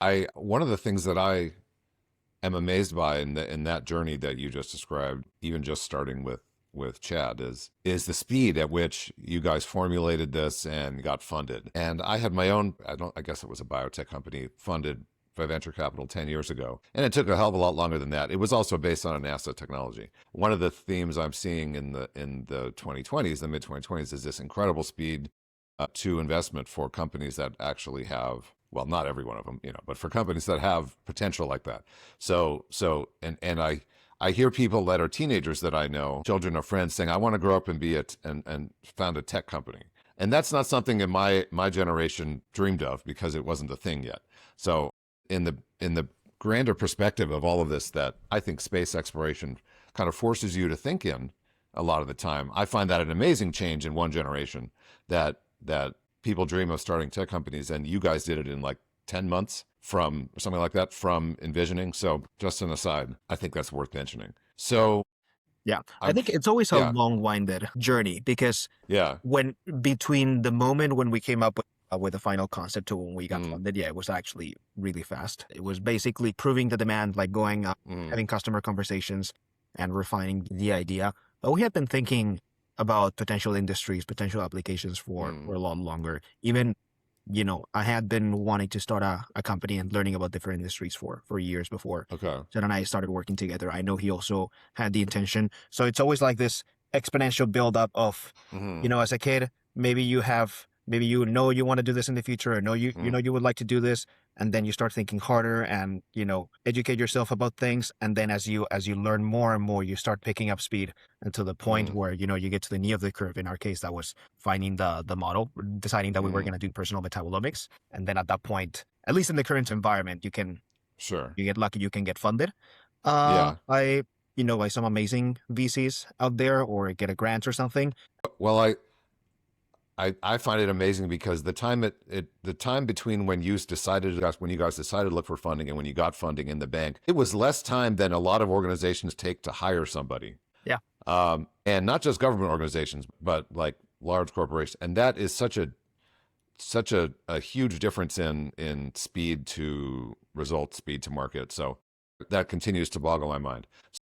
I one of the things that I am amazed by in that journey that you just described, even just starting with Chad, is the speed at which you guys formulated this and got funded. And I had my own, I guess it was a biotech company funded by venture capital 10 years ago. And it took a hell of a lot longer than that. It was also based on an asset technology. One of the themes I'm seeing in the 2020s, the mid 2020s, is this incredible speed to investment for companies that actually have, well, not every one of them, but for companies that have potential like that. And I hear people that are teenagers that I know, children or friends, saying, "I want to grow up and be it and found a tech company." And that's not something in my generation dreamed of because it wasn't a thing yet. So in the grander perspective of all of this, that I think space exploration kind of forces you to think in a lot of the time. I find that an amazing change in one generation, that people dream of starting tech companies, and you guys did it in like 10 months from something like that, from envisioning. So just an aside, I think that's worth mentioning. So Yeah, I I'm, think it's always a yeah, long-winded journey because yeah, when between the moment when we came up with the final concept to when we got mm, funded, yeah, it was actually really fast. It was basically proving the demand, like going up, mm, having customer conversations, and refining the idea. But we had been thinking about potential industries, potential applications for mm, a lot longer. Even I had been wanting to start a company and learning about different industries for years before. okay, Jen and I started working together. I know he also had the intention. So it's always like this exponential buildup of, mm, as a kid, maybe you want to do this in the future, or know mm, you would like to do this, and then you start thinking harder and educate yourself about things, and then as you learn more and more, you start picking up speed until the point mm, where you get to the knee of the curve. In our case, that was finding the model, deciding that we were mm, going to do personal metabolomics, and then at that point, at least in the current environment, sure, you get lucky, you can get funded yeah. by by some amazing VCs out there, or get a grant or something. Well, I find it amazing because the time between when you guys decided to look for funding and when you got funding in the bank, it was less time than a lot of organizations take to hire somebody. Yeah. And not just government organizations, but like large corporations. And that is such a huge difference in speed to result, speed to market. So that continues to boggle my mind.